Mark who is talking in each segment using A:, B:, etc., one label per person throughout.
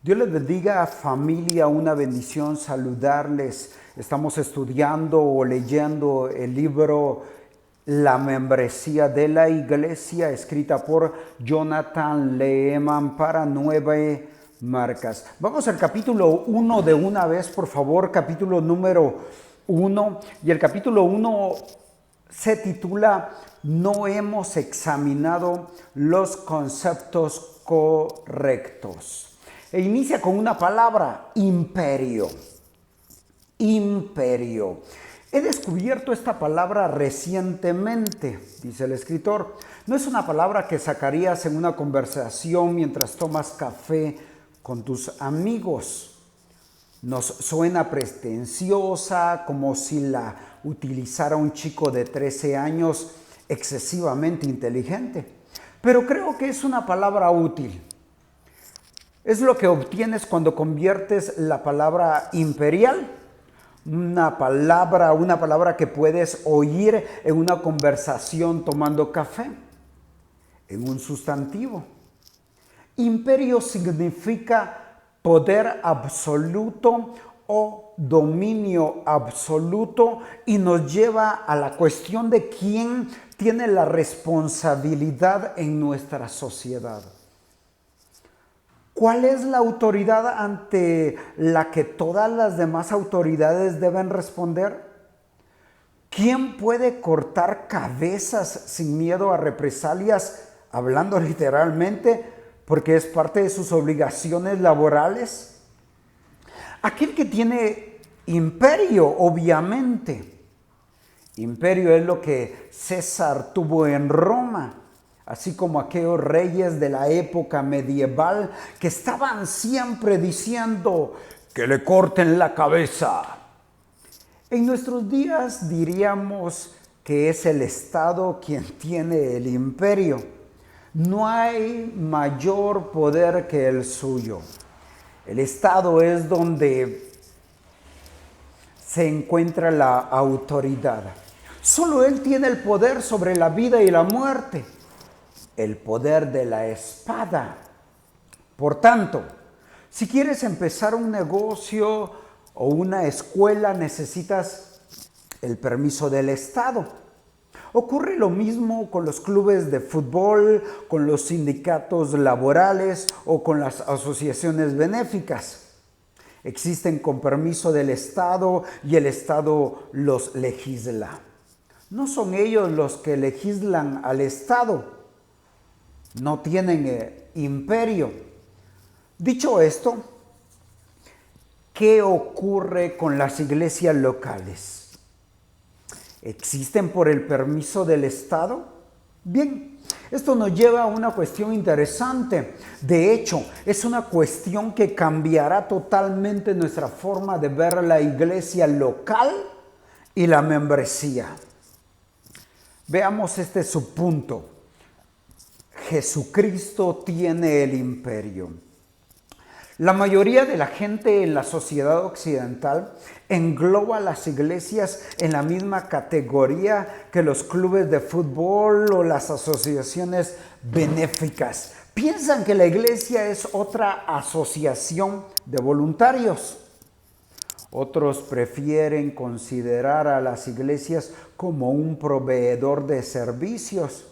A: Dios les bendiga, familia, una bendición saludarles. Estamos estudiando o leyendo el libro La membresía de la iglesia, escrita por Jonathan Leeman para 9 marcas. Vamos al capítulo 1 de una vez, por favor, capítulo número 1. Y el capítulo 1 se titula No hemos examinado los conceptos correctos. E inicia con una palabra, imperio. Imperio. He descubierto esta palabra recientemente, dice el escritor. No es una palabra que sacarías en una conversación mientras tomas café con tus amigos. Nos suena pretenciosa, como si la utilizara un chico de 13 años excesivamente inteligente. Pero creo que es una palabra útil. Es lo que obtienes cuando conviertes la palabra imperial, una palabra que puedes oír en una conversación tomando café, en un sustantivo. Imperio significa poder absoluto o dominio absoluto y nos lleva a la cuestión de quién tiene la responsabilidad en nuestra sociedad. ¿Cuál es la autoridad ante la que todas las demás autoridades deben responder? ¿Quién puede cortar cabezas sin miedo a represalias, hablando literalmente, porque es parte de sus obligaciones laborales? Aquel que tiene imperio, obviamente. Imperio es lo que César tuvo en Roma. Así como aquellos reyes de la época medieval que estaban siempre diciendo que le corten la cabeza. En nuestros días diríamos que es el Estado quien tiene el imperio. No hay mayor poder que el suyo. El Estado es donde se encuentra la autoridad. Solo Él tiene el poder sobre la vida y la muerte. El poder de la espada. Por tanto, si quieres empezar un negocio o una escuela, necesitas el permiso del Estado. Ocurre lo mismo con los clubes de fútbol, con los sindicatos laborales o con las asociaciones benéficas. Existen con permiso del Estado y el Estado los legisla. No son ellos los que legislan al Estado. No tienen imperio. Dicho esto, ¿qué ocurre con las iglesias locales? ¿Existen por el permiso del Estado? Bien, esto nos lleva a una cuestión interesante. De hecho, es una cuestión que cambiará totalmente nuestra forma de ver la iglesia local y la membresía. Veamos este subpunto. Jesucristo tiene el imperio. La mayoría de la gente en la sociedad occidental engloba las iglesias en la misma categoría que los clubes de fútbol o las asociaciones benéficas. Piensan que la iglesia es otra asociación de voluntarios. Otros prefieren considerar a las iglesias como un proveedor de servicios,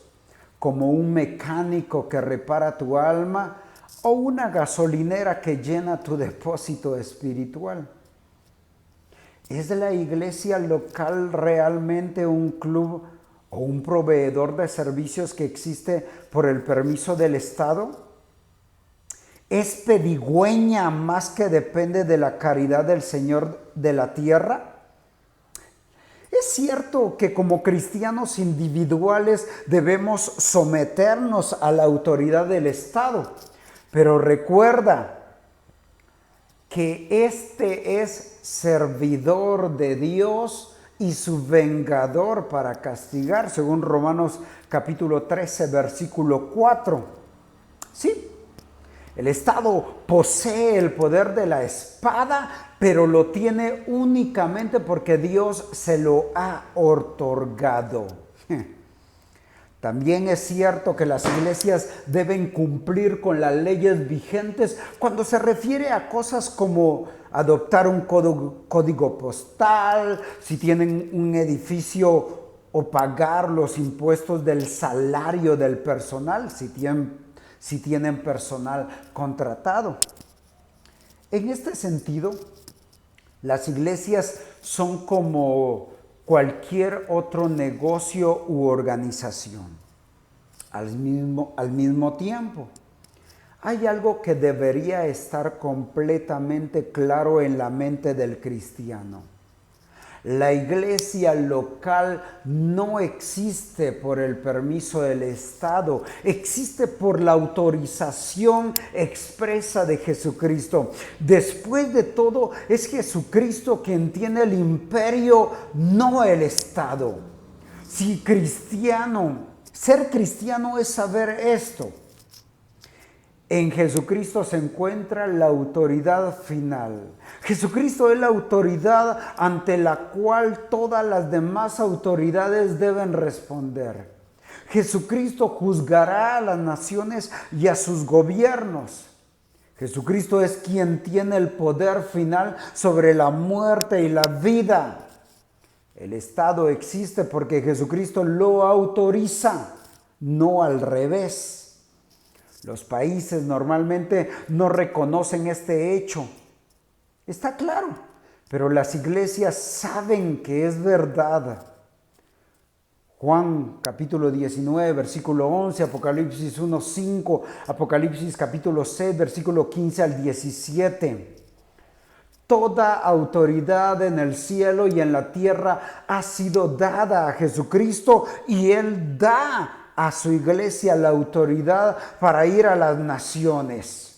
A: como un mecánico que repara tu alma o una gasolinera que llena tu depósito espiritual. ¿Es la iglesia local realmente un club o un proveedor de servicios que existe por el permiso del Estado? ¿Es pedigüeña más que depende de la caridad del Señor de la tierra? Es cierto que como cristianos individuales debemos someternos a la autoridad del Estado, pero recuerda que este es servidor de Dios y su vengador para castigar, según Romanos capítulo 13, versículo 4. Sí. El Estado posee el poder de la espada, pero lo tiene únicamente porque Dios se lo ha otorgado. También es cierto que las iglesias deben cumplir con las leyes vigentes cuando se refiere a cosas como adoptar un código postal, si tienen un edificio o pagar los impuestos del salario del personal, si tienen personal contratado. En este sentido, las iglesias son como cualquier otro negocio u organización. Al mismo tiempo, hay algo que debería estar completamente claro en la mente del cristiano. La iglesia local no existe por el permiso del Estado, existe por la autorización expresa de Jesucristo. Después de todo, es Jesucristo quien tiene el imperio, no el Estado. Ser cristiano es saber esto. En Jesucristo se encuentra la autoridad final. Jesucristo es la autoridad ante la cual todas las demás autoridades deben responder. Jesucristo juzgará a las naciones y a sus gobiernos. Jesucristo es quien tiene el poder final sobre la muerte y la vida. El Estado existe porque Jesucristo lo autoriza, no al revés. Los países normalmente no reconocen este hecho. Está claro, pero las iglesias saben que es verdad. Juan capítulo 19, versículo 11, Apocalipsis 1, 5, Apocalipsis capítulo 6, versículo 15 al 17. Toda autoridad en el cielo y en la tierra ha sido dada a Jesucristo y Él da a su iglesia la autoridad para ir a las naciones.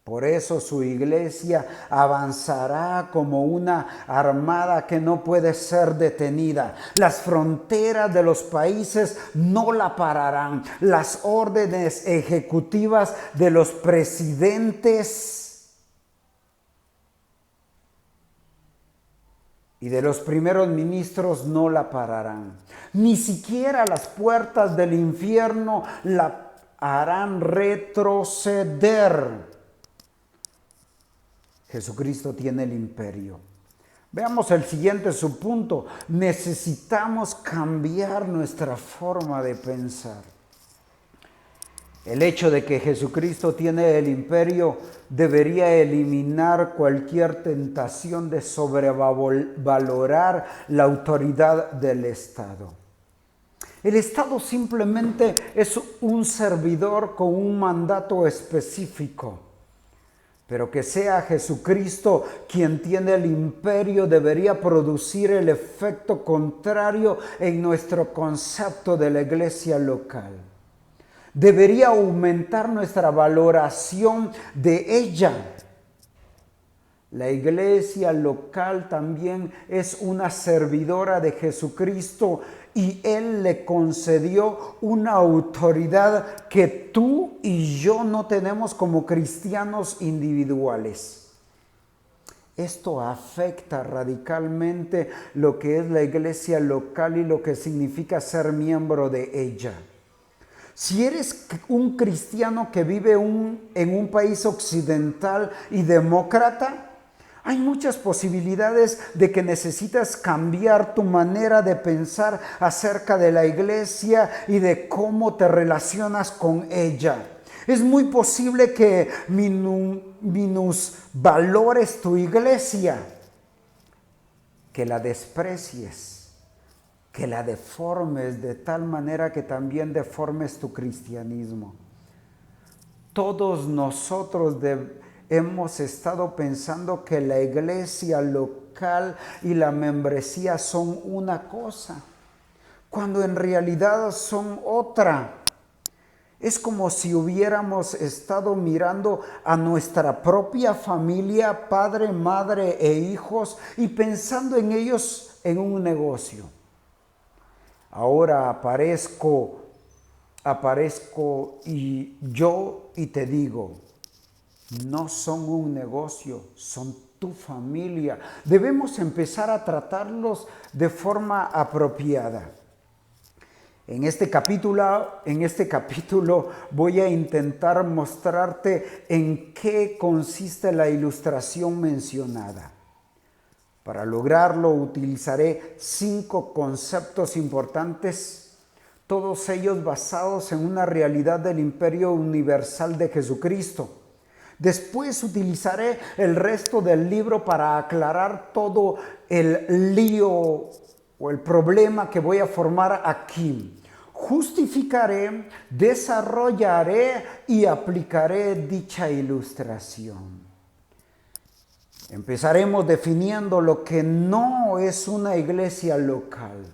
A: Por eso su iglesia avanzará como una armada que no puede ser detenida. Las fronteras de los países no la pararán. Las órdenes ejecutivas de los presidentes y de los primeros ministros no la pararán. Ni siquiera las puertas del infierno la harán retroceder. Jesucristo tiene el imperio. Veamos el siguiente subpunto. Necesitamos cambiar nuestra forma de pensar. El hecho de que Jesucristo tiene el imperio debería eliminar cualquier tentación de sobrevalorar la autoridad del Estado. El Estado simplemente es un servidor con un mandato específico. Pero que sea Jesucristo quien tiene el imperio debería producir el efecto contrario en nuestro concepto de la iglesia local. Debería aumentar nuestra valoración de ella. La iglesia local también es una servidora de Jesucristo y Él le concedió una autoridad que tú y yo no tenemos como cristianos individuales. Esto afecta radicalmente lo que es la iglesia local y lo que significa ser miembro de ella. Si eres un cristiano que vive en un país occidental y demócrata, hay muchas posibilidades de que necesitas cambiar tu manera de pensar acerca de la iglesia y de cómo te relacionas con ella. Es muy posible que minusvalores tu iglesia, que la desprecies, que la deformes de tal manera que también deformes tu cristianismo. Todos nosotros hemos estado pensando que la iglesia local y la membresía son una cosa, cuando en realidad son otra. Es como si hubiéramos estado mirando a nuestra propia familia, padre, madre e hijos, y pensando en ellos en un negocio. Ahora aparezco y te digo, no son un negocio, son tu familia. Debemos empezar a tratarlos de forma apropiada. En este capítulo voy a intentar mostrarte en qué consiste la ilustración mencionada. Para lograrlo utilizaré 5 conceptos importantes, todos ellos basados en una realidad del imperio universal de Jesucristo. Después utilizaré el resto del libro para aclarar todo el lío o el problema que voy a formar aquí. Justificaré, desarrollaré y aplicaré dicha ilustración. Empezaremos definiendo lo que no es una iglesia local.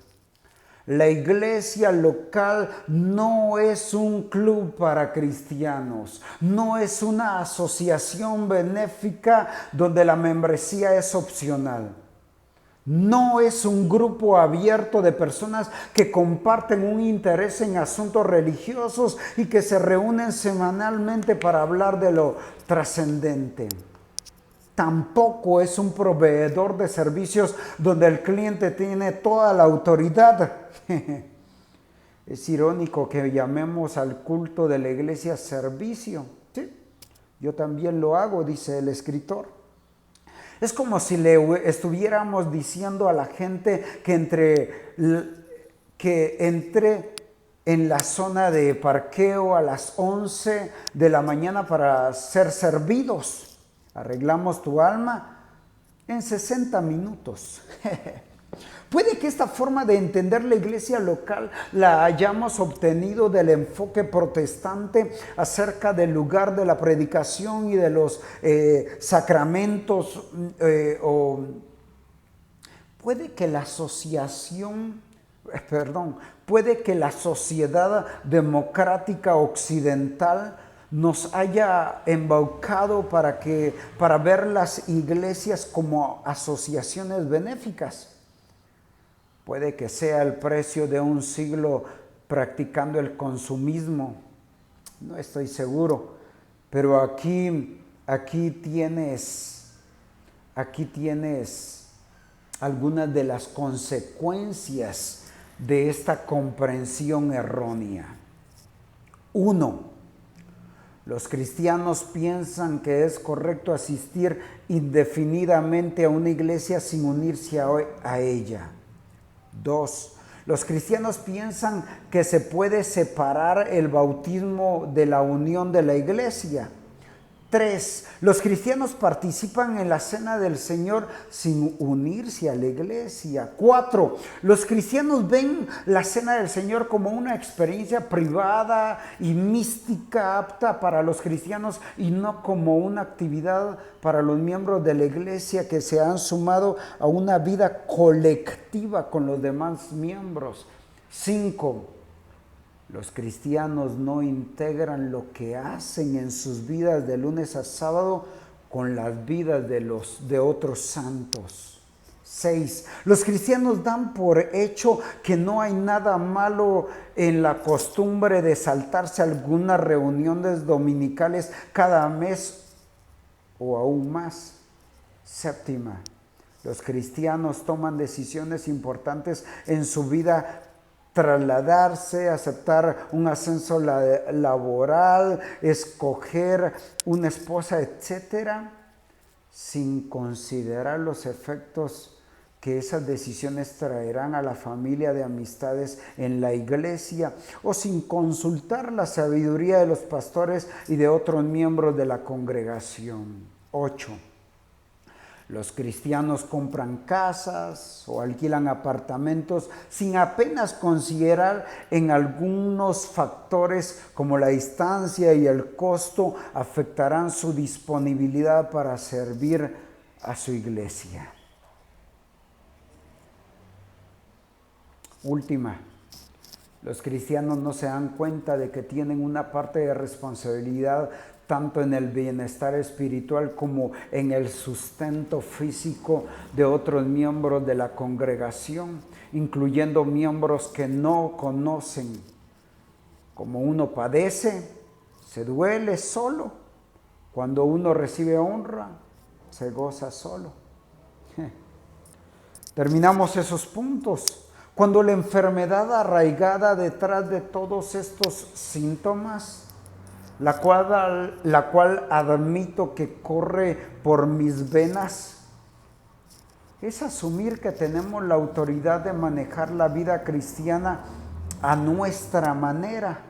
A: La iglesia local no es un club para cristianos, no es una asociación benéfica donde la membresía es opcional. No es un grupo abierto de personas que comparten un interés en asuntos religiosos y que se reúnen semanalmente para hablar de lo trascendente. Tampoco es un proveedor de servicios donde el cliente tiene toda la autoridad. Es irónico que llamemos al culto de la iglesia servicio. ¿Sí? Yo también lo hago, dice el escritor. Es como si le estuviéramos diciendo a la gente que entre en la zona de parqueo a las 11 de la mañana para ser servidos. Arreglamos tu alma en 60 minutos. Puede que esta forma de entender la iglesia local la hayamos obtenido del enfoque protestante acerca del lugar de la predicación y de los sacramentos. O puede que la puede que la sociedad democrática occidental nos haya embaucado para ver las iglesias como asociaciones benéficas. Puede que sea el precio de un siglo practicando el consumismo. No estoy seguro. Pero aquí tienes algunas de las consecuencias de esta comprensión errónea. 1. Los cristianos piensan que es correcto asistir indefinidamente a una iglesia sin unirse a ella. 2. Los cristianos piensan que se puede separar el bautismo de la unión de la iglesia. 3. Los cristianos participan en la cena del Señor sin unirse a la iglesia. 4. Los cristianos ven la cena del Señor como una experiencia privada y mística apta para los cristianos y no como una actividad para los miembros de la iglesia que se han sumado a una vida colectiva con los demás miembros. 5. Los cristianos no integran lo que hacen en sus vidas de lunes a sábado con las vidas de otros santos. 6. Los cristianos dan por hecho que no hay nada malo en la costumbre de saltarse algunas reuniones dominicales cada mes o aún más. 7. Los cristianos toman decisiones importantes en su vida, trasladarse, aceptar un ascenso laboral, escoger una esposa, etcétera, sin considerar los efectos que esas decisiones traerán a la familia de amistades en la iglesia, o sin consultar la sabiduría de los pastores y de otros miembros de la congregación. 8. Los cristianos compran casas o alquilan apartamentos sin apenas considerar en algunos factores como la distancia y el costo afectarán su disponibilidad para servir a su iglesia. Última, los cristianos no se dan cuenta de que tienen una parte de responsabilidad tanto en el bienestar espiritual como en el sustento físico de otros miembros de la congregación, incluyendo miembros que no conocen. Como uno padece, se duele solo. Cuando uno recibe honra, se goza solo. Terminamos esos puntos. Cuando la enfermedad arraigada detrás de todos estos síntomas, la cual admito que corre por mis venas, es asumir que tenemos la autoridad de manejar la vida cristiana a nuestra manera.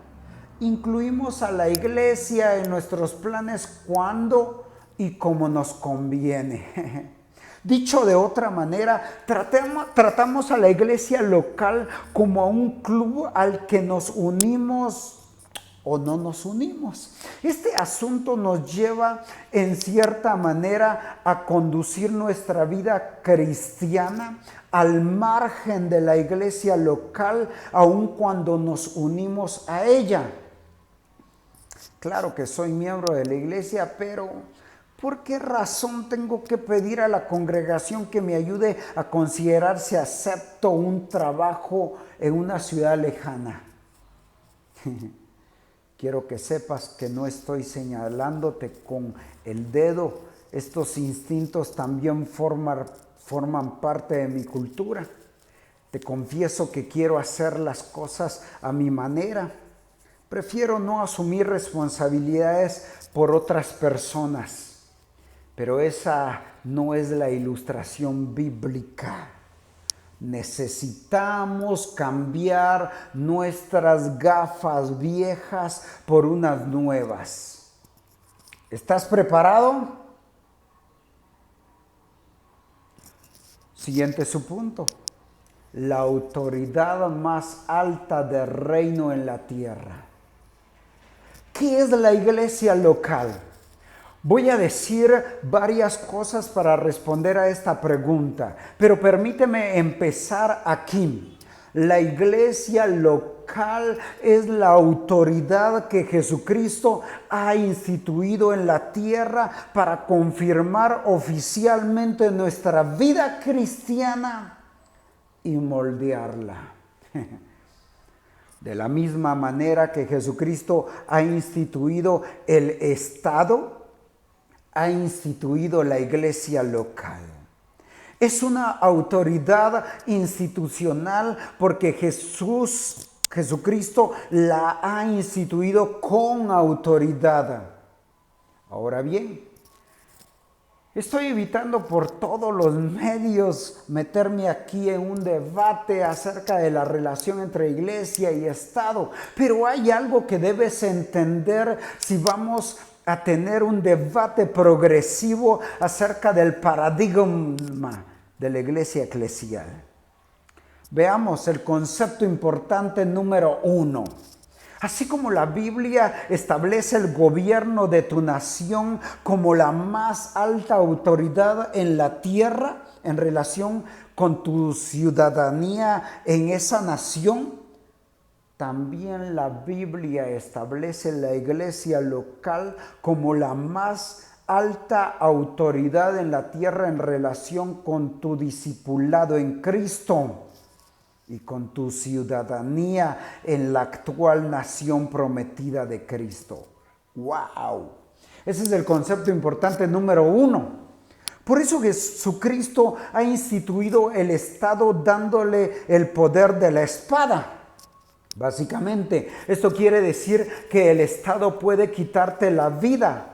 A: Incluimos a la iglesia en nuestros planes cuando y como nos conviene. Dicho de otra manera, tratamos a la iglesia local como a un club al que nos unimos o no nos unimos. Este asunto nos lleva en cierta manera a conducir nuestra vida cristiana al margen de la iglesia local, aun cuando nos unimos a ella. Claro que soy miembro de la iglesia, pero ¿por qué razón tengo que pedir a la congregación que me ayude a considerar si acepto un trabajo en una ciudad lejana? Quiero que sepas que no estoy señalándote con el dedo. Estos instintos también forman parte de mi cultura. Te confieso que quiero hacer las cosas a mi manera. Prefiero no asumir responsabilidades por otras personas. Pero esa no es la ilustración bíblica. Necesitamos cambiar nuestras gafas viejas por unas nuevas. ¿Estás preparado? Siguiente subpunto. La autoridad más alta del reino en la tierra. ¿Qué es la iglesia local? Voy a decir varias cosas para responder a esta pregunta, pero permíteme empezar aquí. La iglesia local es la autoridad que Jesucristo ha instituido en la tierra para confirmar oficialmente nuestra vida cristiana y moldearla. De la misma manera que Jesucristo ha instituido el Estado, ha instituido la iglesia local. Es una autoridad institucional porque Jesucristo la ha instituido con autoridad. Ahora bien, estoy evitando por todos los medios meterme aquí en un debate acerca de la relación entre iglesia y Estado, pero hay algo que debes entender si vamos a tener un debate progresivo acerca del paradigma de la iglesia eclesial. Veamos el concepto importante número 1. Así como la Biblia establece el gobierno de tu nación como la más alta autoridad en la tierra en relación con tu ciudadanía en esa nación, también la Biblia establece la iglesia local como la más alta autoridad en la tierra en relación con tu discipulado en Cristo y con tu ciudadanía en la actual nación prometida de Cristo. ¡Wow! Ese es el concepto importante número 1. Por eso Jesucristo ha instituido el Estado dándole el poder de la espada. Básicamente, esto quiere decir que el Estado puede quitarte la vida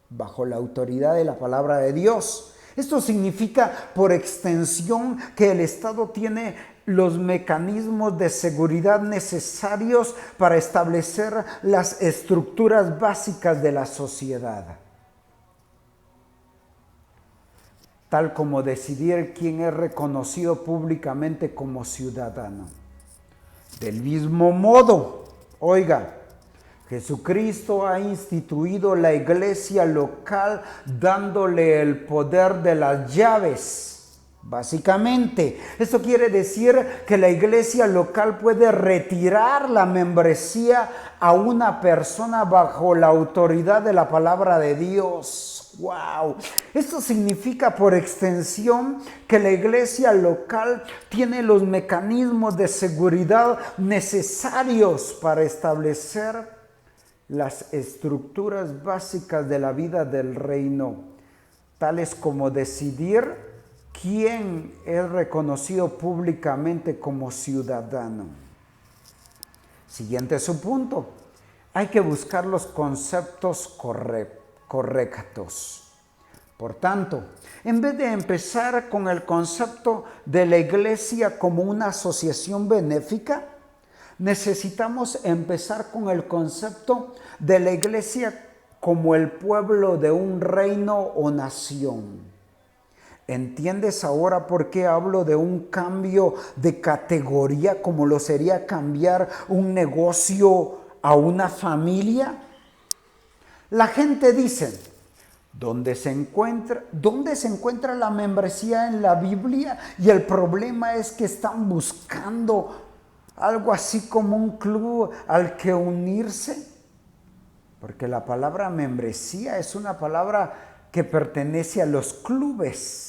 A: bajo la autoridad de la palabra de Dios. Esto significa, por extensión, que el Estado tiene los mecanismos de seguridad necesarios para establecer las estructuras básicas de la sociedad, tal como decidir quién es reconocido públicamente como ciudadano. Del mismo modo, oiga, Jesucristo ha instituido la iglesia local dándole el poder de las llaves. Básicamente, esto quiere decir que la iglesia local puede retirar la membresía a una persona bajo la autoridad de la palabra de Dios. ¡Wow! Esto significa por extensión que la iglesia local tiene los mecanismos de seguridad necesarios para establecer las estructuras básicas de la vida del reino, tales como decidir ¿quién es reconocido públicamente como ciudadano? Siguiente subpunto. Hay que buscar los conceptos correctos. Por tanto, en vez de empezar con el concepto de la iglesia como una asociación benéfica, necesitamos empezar con el concepto de la iglesia como el pueblo de un reino o nación. ¿Entiendes ahora por qué hablo de un cambio de categoría como lo sería cambiar un negocio a una familia? La gente dice, ¿dónde se encuentra la membresía en la Biblia? Y el problema es que están buscando algo así como un club al que unirse. Porque la palabra membresía es una palabra que pertenece a los clubes.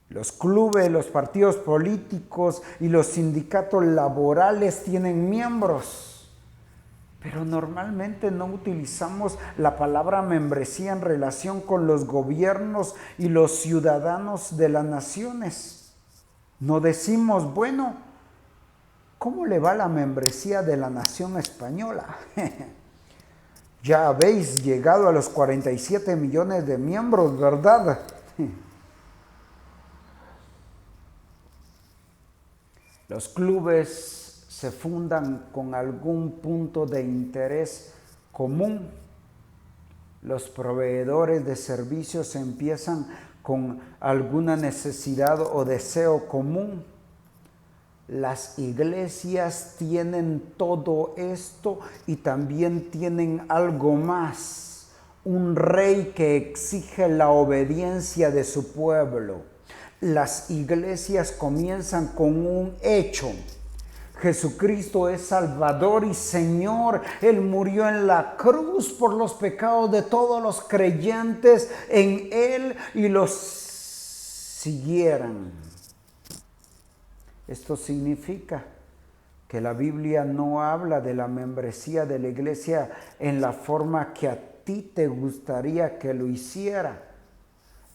A: Los clubes, los partidos políticos y los sindicatos laborales tienen miembros. Pero normalmente no utilizamos la palabra membresía en relación con los gobiernos y los ciudadanos de las naciones. No decimos, bueno, ¿cómo le va la membresía de la nación española? Ya habéis llegado a los 47 millones de miembros, ¿verdad? Los clubes se fundan con algún punto de interés común. Los proveedores de servicios empiezan con alguna necesidad o deseo común. Las iglesias tienen todo esto y también tienen algo más. Un rey que exige la obediencia de su pueblo. Las iglesias comienzan con un hecho. Jesucristo es Salvador y Señor. Él murió en la cruz por los pecados de todos los creyentes en Él y los siguieran. Esto significa que la Biblia no habla de la membresía de la iglesia en la forma que a ti te gustaría que lo hiciera.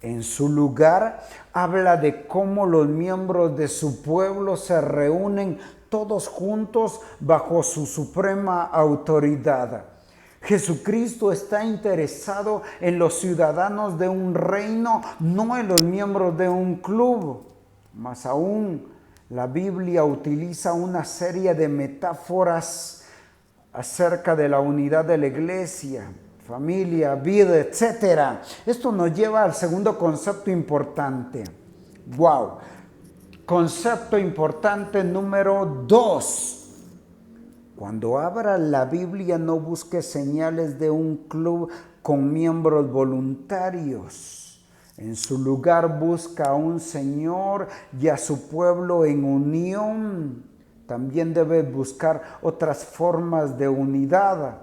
A: En su lugar, habla de cómo los miembros de su pueblo se reúnen todos juntos bajo su suprema autoridad. Jesucristo está interesado en los ciudadanos de un reino, no en los miembros de un club. Más aún, la Biblia utiliza una serie de metáforas acerca de la unidad de la iglesia, familia, vida, etc. Esto nos lleva al segundo concepto importante. ¡Wow! Concepto importante número 2. Cuando abras la Biblia, no busques señales de un club con miembros voluntarios. En su lugar, busca a un Señor y a su pueblo en unión. También debes buscar otras formas de unidad.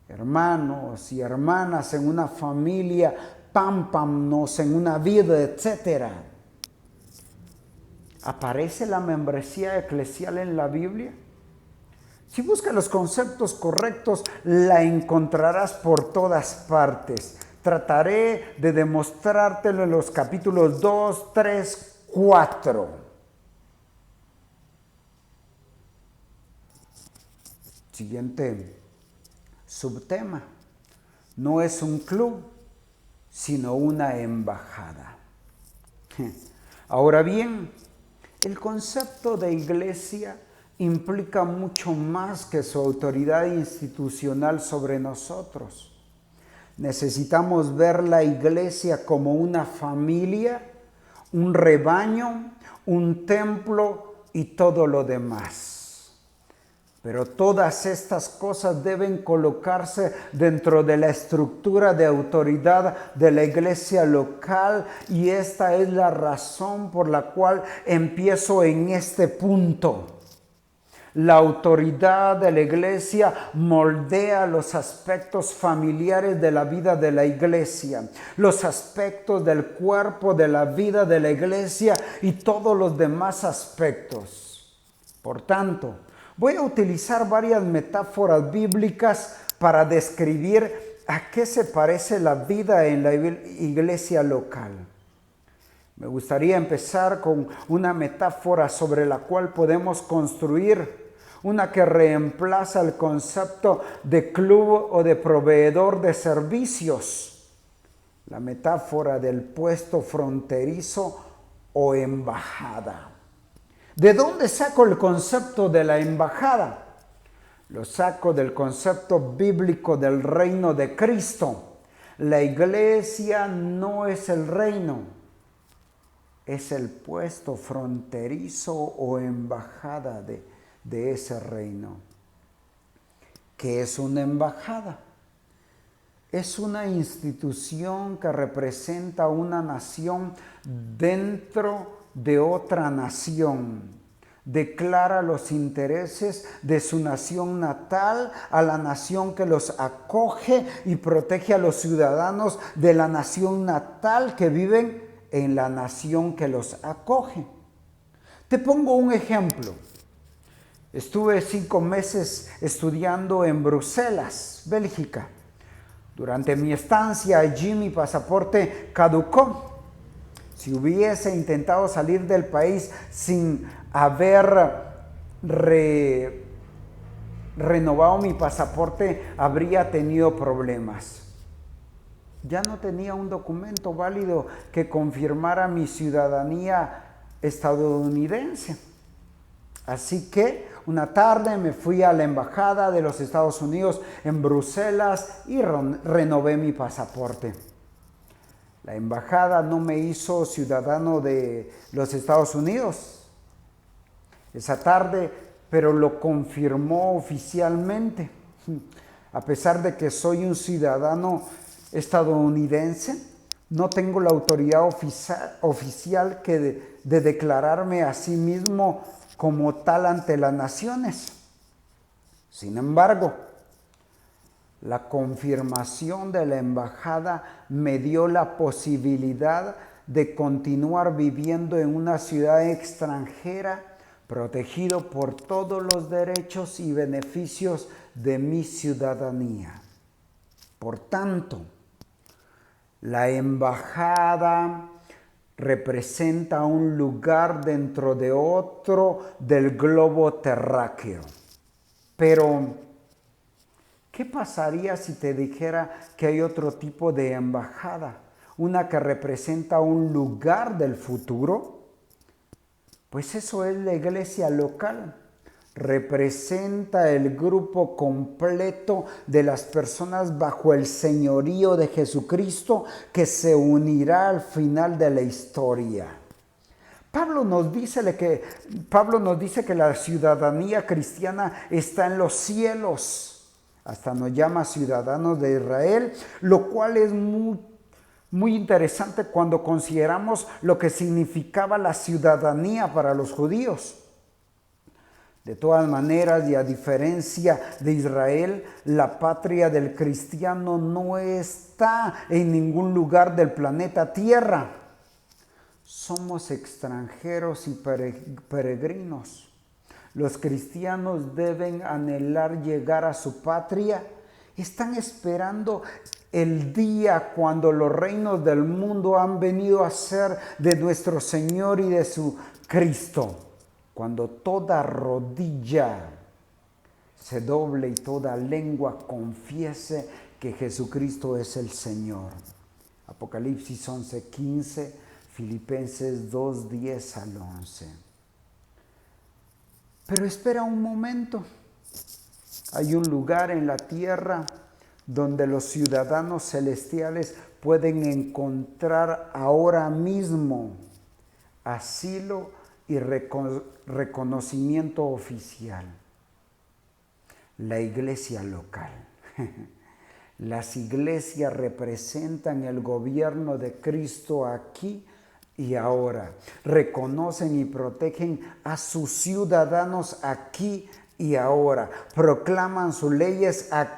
A: Hermanos y hermanas en una familia, pámpanos en una vida, etc. ¿Aparece la membresía eclesial en la Biblia? Si buscas los conceptos correctos, la encontrarás por todas partes. Trataré de demostrártelo en los capítulos 2, 3, 4. Siguiente subtema. No es un club, sino una embajada. Ahora bien, el concepto de iglesia implica mucho más que su autoridad institucional sobre nosotros. Necesitamos ver la iglesia como una familia, un rebaño, un templo y todo lo demás. Pero todas estas cosas deben colocarse dentro de la estructura de autoridad de la iglesia local, y esta es la razón por la cual empiezo en este punto. La autoridad de la iglesia moldea los aspectos familiares de la vida de la iglesia, los aspectos del cuerpo de la vida de la iglesia y todos los demás aspectos. Por tanto, voy a utilizar varias metáforas bíblicas para describir a qué se parece la vida en la iglesia local. Me gustaría empezar con una metáfora sobre la cual podemos construir, una que reemplaza el concepto de club o de proveedor de servicios. La metáfora del puesto fronterizo o embajada. ¿De dónde saco el concepto de la embajada? Lo saco del concepto bíblico del reino de Cristo. La iglesia no es el reino, es el puesto fronterizo o embajada de ese reino. ¿Qué es una embajada? Es una institución que representa una nación dentro de otra nación. Declara los intereses de su nación natal a la nación que los acoge y protege a los ciudadanos de la nación natal que viven en la nación que los acoge. Te pongo un ejemplo. Estuve 5 meses estudiando en Bruselas, Bélgica. Durante mi estancia allí mi pasaporte caducó. Si hubiese intentado salir del país sin haber renovado mi pasaporte, habría tenido problemas. Ya no tenía un documento válido que confirmara mi ciudadanía estadounidense. Así que una tarde me fui a la embajada de los Estados Unidos en Bruselas y renové mi pasaporte. La embajada no me hizo ciudadano de los Estados Unidos esa tarde, pero lo confirmó oficialmente. A pesar de que soy un ciudadano estadounidense, no tengo la autoridad oficial de declararme a sí mismo como tal ante las naciones. Sin embargo, la confirmación de la embajada me dio la posibilidad de continuar viviendo en una ciudad extranjera, protegido por todos los derechos y beneficios de mi ciudadanía. Por tanto, la embajada representa un lugar dentro de otro del globo terráqueo. Pero, ¿qué pasaría si te dijera que hay otro tipo de embajada? Una que representa un lugar del futuro. Pues eso es la iglesia local. Representa el grupo completo de las personas bajo el señorío de Jesucristo que se unirá al final de la historia. Pablo nos dice que la ciudadanía cristiana está en los cielos. Hasta nos llama ciudadanos de Israel, lo cual es muy interesante cuando consideramos lo que significaba la ciudadanía para los judíos. De todas maneras, y a diferencia de Israel, la patria del cristiano no está en ningún lugar del planeta Tierra. Somos extranjeros y peregrinos. Los cristianos deben anhelar llegar a su patria. Están esperando el día cuando los reinos del mundo han venido a ser de nuestro Señor y de su Cristo. Cuando toda rodilla se doble y toda lengua confiese que Jesucristo es el Señor. Apocalipsis 11:15, Filipenses 2:10 al 11. Pero espera un momento. Hay un lugar en la tierra donde los ciudadanos celestiales pueden encontrar ahora mismo asilo y reconocimiento oficial. La iglesia local. Las iglesias representan el gobierno de Cristo aquí y ahora. Reconocen y protegen a sus ciudadanos aquí y ahora. Proclaman sus leyes aquí